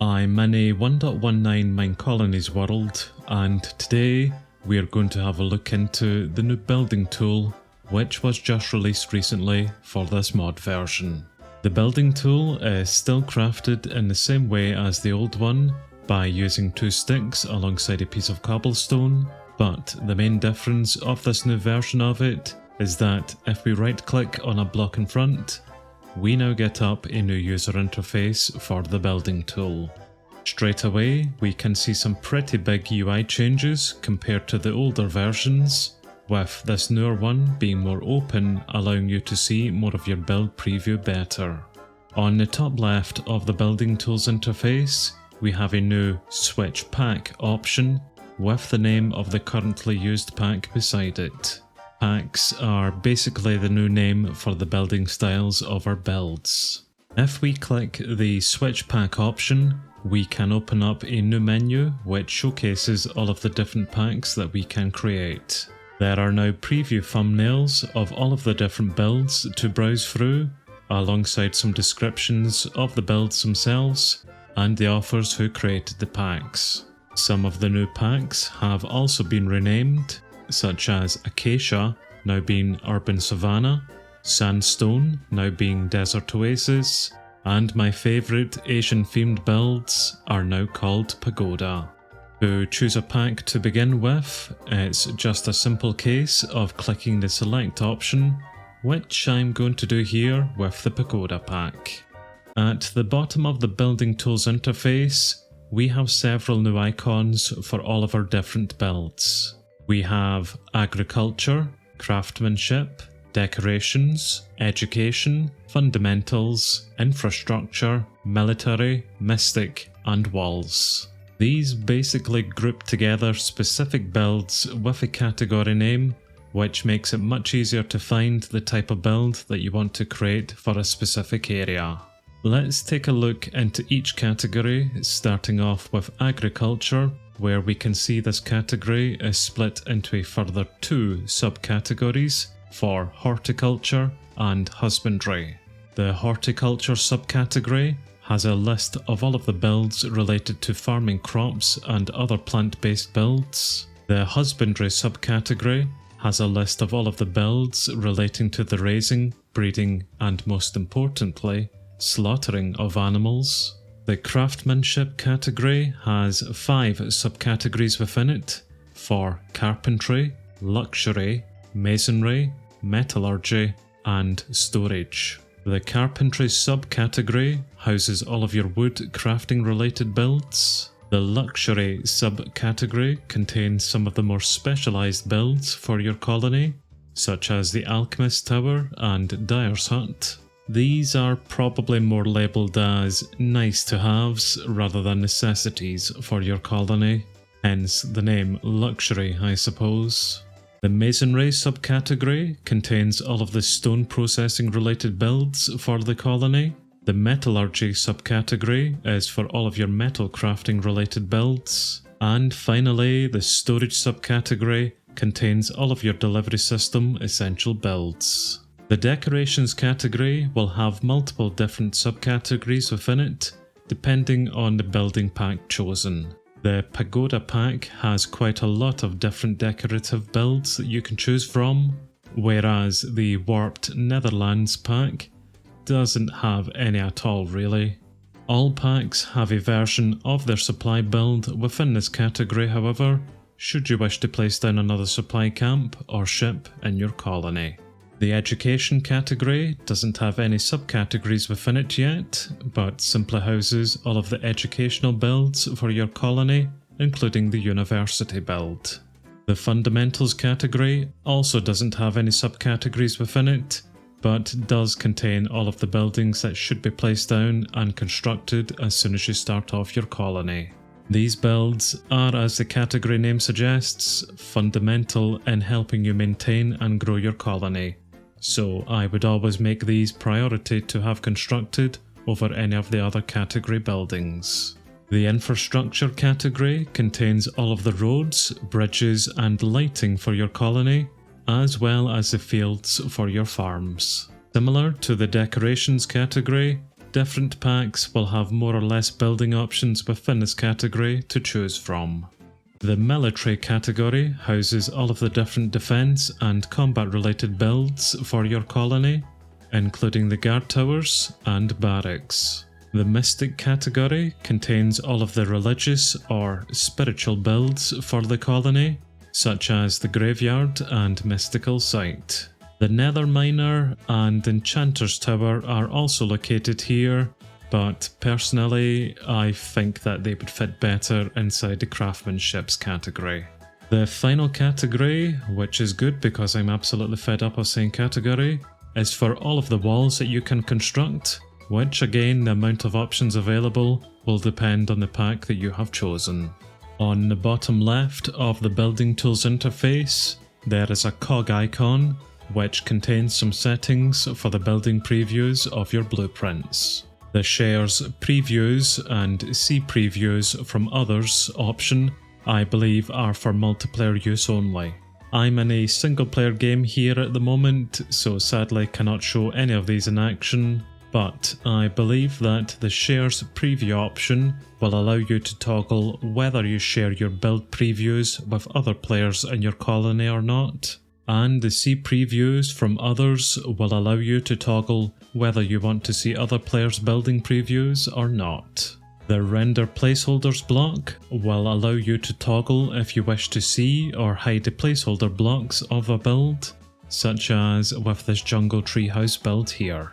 I'm in a 1.19 MineColonies world, and today we are going to have a look into the new building tool which was just released recently for this mod version. The building tool is still crafted in the same way as the old one by using two sticks alongside a piece of cobblestone, but the main difference of this new version of it is that if we right click on a block in front, we now get up a new user interface for the building tool. Straight away, we can see some pretty big UI changes compared to the older versions, with this newer one being more open, allowing you to see more of your build preview better. On the top left of the building tools interface, we have a new switch pack option with the name of the currently used pack beside it. Packs are basically the new name for the building styles of our builds. If we click the switch pack option, we can open up a new menu which showcases all of the different packs that we can create. There are now preview thumbnails of all of the different builds to browse through, alongside some descriptions of the builds themselves and the authors who created the packs. Some of the new packs have also been renamed, such as Acacia now being Urban Savanna, Sandstone now being Desert Oasis, and my favourite Asian themed builds are now called Pagoda. To choose a pack to begin with, it's just a simple case of clicking the select option, which I'm going to do here with the Pagoda pack. At the bottom of the building tools interface, we have several new icons for all of our different builds. We have Agriculture, Craftsmanship, Decorations, Education, Fundamentals, Infrastructure, Military, Mystic, and Walls. These basically group together specific builds with a category name, which makes it much easier to find the type of build that you want to create for a specific area. Let's take a look into each category, starting off with Agriculture, where we can see this category is split into a further two subcategories for Horticulture and Husbandry. The Horticulture subcategory has a list of all of the builds related to farming crops and other plant-based builds. The Husbandry subcategory has a list of all of the builds relating to the raising, breeding, and most importantly, slaughtering of animals. The Craftsmanship category has 5 subcategories within it for Carpentry, Luxury, Masonry, Metallurgy, and Storage. The Carpentry subcategory houses all of your wood crafting related builds. The Luxury subcategory contains some of the more specialised builds for your colony, such as the Alchemist Tower and Dyer's Hut. These are probably more labelled as nice to haves rather than necessities for your colony, hence the name Luxury, I suppose. The Masonry subcategory contains all of the stone processing related builds for the colony. The Metallurgy subcategory is for all of your metal crafting related builds. And finally, the Storage subcategory contains all of your delivery system essential builds. The Decorations category will have multiple different subcategories within it, depending on the building pack chosen. The Pagoda pack has quite a lot of different decorative builds that you can choose from, whereas the Warped Netherlands pack doesn't have any at all really. All packs have a version of their supply build within this category, however, should you wish to place down another supply camp or ship in your colony. The Education category doesn't have any subcategories within it yet, but simply houses all of the educational builds for your colony, including the University build. The Fundamentals category also doesn't have any subcategories within it, but does contain all of the buildings that should be placed down and constructed as soon as you start off your colony. These builds are, as the category name suggests, fundamental in helping you maintain and grow your colony. So I would always make these priority to have constructed over any of the other category buildings. The Infrastructure category contains all of the roads, bridges and lighting for your colony, as well as the fields for your farms. Similar to the Decorations category, different packs will have more or less building options within this category to choose from. The military category houses all of the different defense and combat related builds for your colony, including the guard towers and barracks. The mystic category contains all of the religious or spiritual builds for the colony, such as the graveyard and mystical site. The nether miner and enchanter's tower are also located here, but personally I think that they would fit better inside the craftsmanship's category. The final category, which is good because I'm absolutely fed up of saying category, is for all of the walls that you can construct, which again, the amount of options available will depend on the pack that you have chosen. On the bottom left of the building tools interface, there is a cog icon which contains some settings for the building previews of your blueprints. The shares previews and see previews from others option I believe are for multiplayer use only. I'm in a single player game here at the moment, so sadly cannot show any of these in action, but I believe that the shares preview option will allow you to toggle whether you share your build previews with other players in your colony or not, and the see previews from others will allow you to toggle whether you want to see other players' building previews or not. The render placeholders block will allow you to toggle if you wish to see or hide the placeholder blocks of a build, such as with this jungle treehouse build here.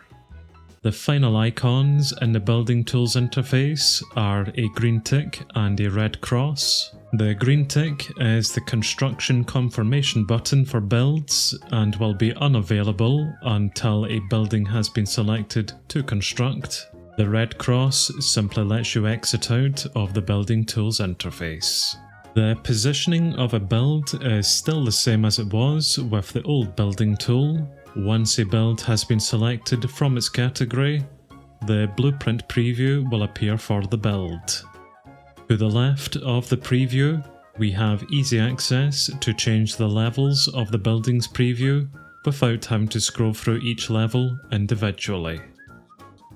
The final icons in the building tools interface are a green tick and a red cross. The green tick is the construction confirmation button for builds and will be unavailable until a building has been selected to construct. The red cross simply lets you exit out of the building tools interface. The positioning of a build is still the same as it was with the old building tool. Once a build has been selected from its category, the blueprint preview will appear for the build. To the left of the preview, we have easy access to change the levels of the building's preview without having to scroll through each level individually.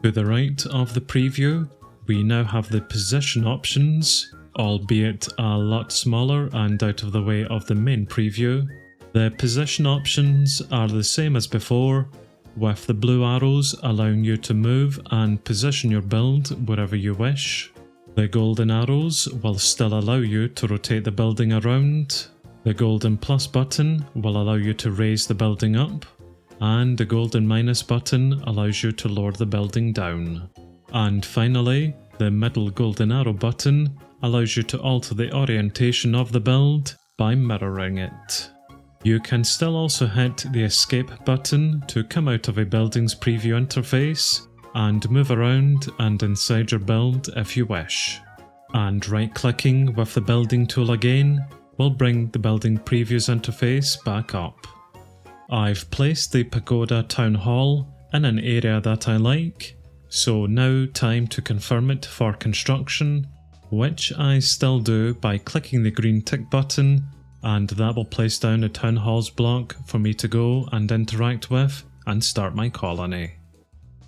To the right of the preview, we now have the position options, albeit a lot smaller and out of the way of the main preview. The position options are the same as before, with the blue arrows allowing you to move and position your build wherever you wish. The golden arrows will still allow you to rotate the building around. The golden plus button will allow you to raise the building up, and the golden minus button allows you to lower the building down. And finally, the middle golden arrow button allows you to alter the orientation of the build by mirroring it. You can still also hit the escape button to come out of a building's preview interface and move around and inside your build if you wish. And right-clicking with the building tool again will bring the building previews interface back up. I've placed the Pagoda Town Hall in an area that I like, so now time to confirm it for construction, which I still do by clicking the green tick button, and that will place down a Town Halls block for me to go and interact with and start my colony.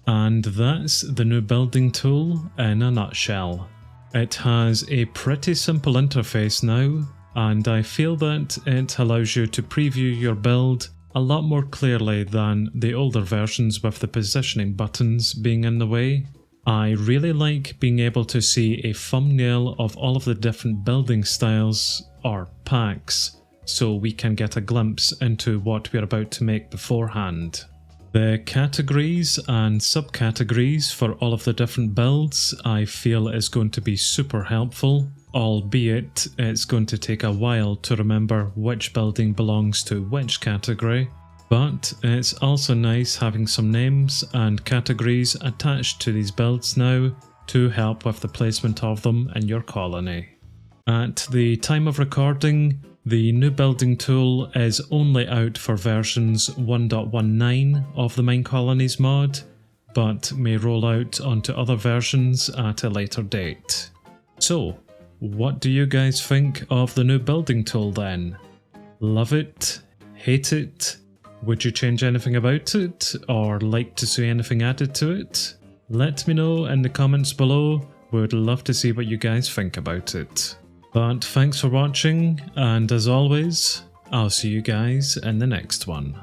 And that's the new building tool in a nutshell. It has a pretty simple interface now, and I feel that it allows you to preview your build a lot more clearly than the older versions with the positioning buttons being in the way. I really like being able to see a thumbnail of all of the different building styles or packs, so we can get a glimpse into what we're about to make beforehand. The categories and subcategories for all of the different builds I feel is going to be super helpful, albeit it's going to take a while to remember which building belongs to which category, but it's also nice having some names and categories attached to these builds now to help with the placement of them in your colony. At the time of recording, the new building tool is only out for versions 1.19 of the MineColonies mod, but may roll out onto other versions at a later date. So, what do you guys think of the new building tool then? Love it? Hate it? Would you change anything about it, or like to see anything added to it? Let me know in the comments below. Would love to see what you guys think about it. But thanks for watching, and as always, I'll see you guys in the next one.